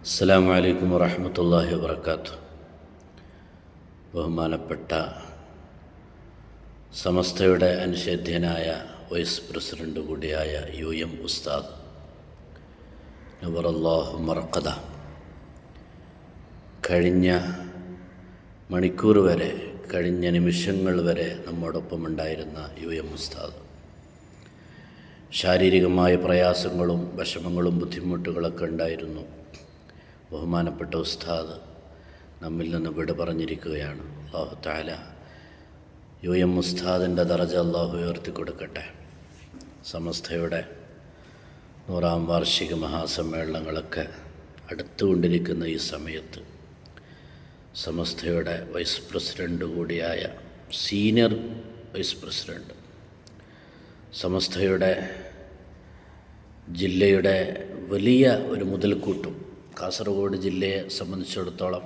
അസ്സലാമു അലൈക്കും വറഹ്മത്തുള്ളാഹി വബറകാതുഹു. ബഹുമാനപ്പെട്ട സമസ്തയുടെ അനിഷേധ്യനായ വൈസ് പ്രസിഡൻ്റ് കൂടിയായ UM ഉസ്താദ് നവറല്ലാഹു മർഖദ, കഴിഞ്ഞ മണിക്കൂർ വരെ, കഴിഞ്ഞ നിമിഷങ്ങൾ വരെ നമ്മോടൊപ്പം ഉണ്ടായിരുന്ന UM ഉസ്താദ് ശാരീരികമായ പ്രയാസങ്ങളും വിഷമങ്ങളും ബുദ്ധിമുട്ടുകളൊക്കെ ഉണ്ടായിരുന്നു. ബഹുമാനപ്പെട്ട ഉസ്താദ് നമ്മിൽ നിന്ന് വിട പറഞ്ഞിരിക്കുകയാണ്. അല്ലാഹു തആല UM ഉസ്താദിൻ്റെ ദറജ അല്ലാഹു ഉയർത്തി കൊടുക്കട്ടെ. സമസ്തയുടെ 100-ാം വാർഷിക മഹാസമ്മേളനങ്ങളൊക്കെ അടുത്തുകൊണ്ടിരിക്കുന്ന ഈ സമയത്ത് സമസ്തയുടെ വൈസ് പ്രസിഡൻ്റ് കൂടിയായ സീനിയർ വൈസ് പ്രസിഡൻ്റ്, സമസ്തയുടെ ജില്ലയുടെ വലിയ ഒരു മുതൽക്കൂട്ടും, കാസർഗോഡ് ജില്ലയെ സംബന്ധിച്ചിടത്തോളം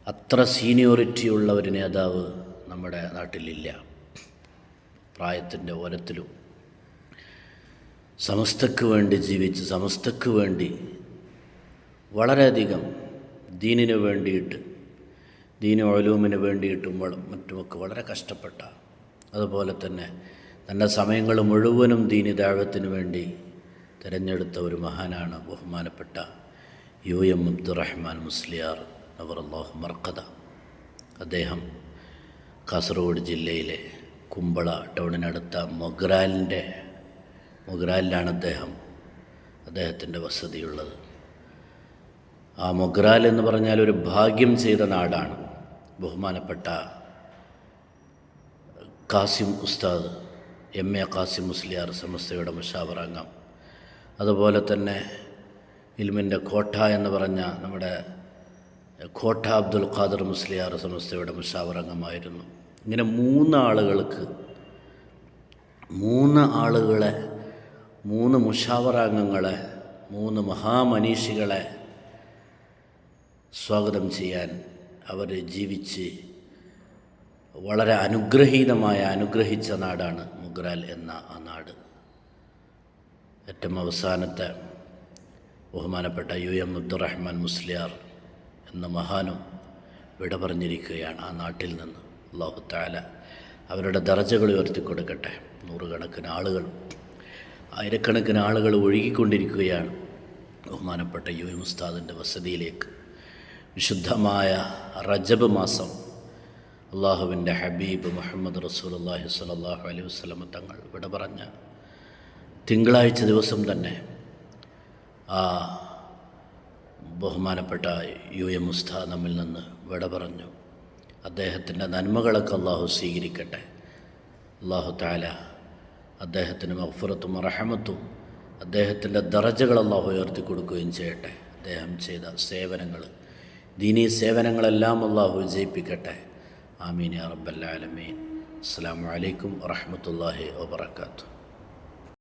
അത്ര സീനിയോറിറ്റിയുള്ള ഒരു നേതാവ് നമ്മുടെ നാട്ടിലില്ല. പ്രായത്തിൻ്റെ ഓരത്തിലും സമസ്തക്ക് വേണ്ടി ജീവിച്ച്, സമസ്തക്ക് വേണ്ടി വളരെയധികം ദീനിന് വേണ്ടിയിട്ട്, ദീന ഉലൂമിന് വേണ്ടിയിട്ടും മറ്റുമൊക്കെ വളരെ കഷ്ടപ്പെട്ട, അതുപോലെ തന്നെ തൻ്റെ സമയങ്ങൾ മുഴുവനും ദീനി ദഅവത്തിന് വേണ്ടി തിരഞ്ഞെടുത്ത ഒരു മഹാനാണ് ബഹുമാനപ്പെട്ട UM അബ്ദുറഹ്മാൻ മുസ്ലിയാർ നവറല്ലാഹു മർഖദ. അദ്ദേഹം കാസർഗോഡ് ജില്ലയിലെ കുമ്പള ടൗണിനടുത്ത മൊഗ്രാലിലാണ് അദ്ദേഹത്തിൻ്റെ വസതിയുള്ളത്. ആ മൊഗ്രാൽ എന്ന് പറഞ്ഞാൽ ഒരു ഭാഗ്യം ചെയ്ത നാടാണ്. ബഹുമാനപ്പെട്ട കാസിം ഉസ്താദ്, MA കാസിം മുസ്ലിയാർ, സമസ്തയുടെ മുശാവറ അംഗം, അതുപോലെ തന്നെ ഇൽമിൻ്റെ കോട്ട എന്ന് പറഞ്ഞ നമ്മുടെ കോട്ട അബ്ദുൽ ഖാദർ മുസ്ലിയാർ സമസ്തയുടെ മുശാവറ അംഗമായിരുന്നു. ഇങ്ങനെ 3 ആളുകളെ 3 മുശാവറ അംഗങ്ങളെ, 3 മഹാമനീഷികളെ സ്വാഗതം ചെയ്യാൻ അവർ ജീവിച്ച് വളരെ അനുഗ്രഹിച്ച നാടാണ് മൊഗ്രാൽ എന്ന ആ നാട്. ഏറ്റവും അവസാനത്തെ ബഹുമാനപ്പെട്ട UM അബ്ദുറഹ്മാൻ മുസ്ലിയാർ എന്ന മഹാനും വിട പറഞ്ഞിരിക്കുകയാണ് ആ നാട്ടിൽ നിന്ന്. അല്ലാഹു തആല അവരുടെ ദറജകൾ ഉയർത്തിക്കൊടുക്കട്ടെ. 100 കണക്കിന് ആളുകൾ, 1000 ആളുകൾ ഒഴുകിക്കൊണ്ടിരിക്കുകയാണ് ബഹുമാനപ്പെട്ട UM ഉസ്താദിൻ്റെ വസതിയിലേക്ക്. വിശുദ്ധമായ റജബ് മാസം അള്ളാഹുവിൻ്റെ ഹബീബ് മുഹമ്മദ് റസൂലുള്ളാഹി സ്വല്ലല്ലാഹു അലൈഹി വസല്ലം തങ്ങൾ വിട പറഞ്ഞ തിങ്കളാഴ്ച ദിവസം തന്നെ ആ ബഹുമാനപ്പെട്ട UM ഉസ്താദ് നമ്മിൽ നിന്ന് വിട പറഞ്ഞു. അദ്ദേഹത്തിൻ്റെ നന്മകളൊക്കെ അള്ളാഹു സ്വീകരിക്കട്ടെ. അല്ലാഹു തആല അദ്ദേഹത്തിന് മഗ്ഫിറത്തും റഹ്മത്തും, അദ്ദേഹത്തിൻ്റെ ദറജകൾ അള്ളാഹു ഉയർത്തി കൊടുക്കുകയും ചെയ്യട്ടെ. അദ്ദേഹം ചെയ്ത സേവനങ്ങൾ, ദീനീ സേവനങ്ങളെല്ലാം അള്ളാഹു വിജയിപ്പിക്കട്ടെ. ആമീൻ യാ റബ്ബൽ ആലമീൻ. അസ്സലാമു അലൈക്കും വറഹ്മത്തുള്ളാഹി വബറകാതുഹു.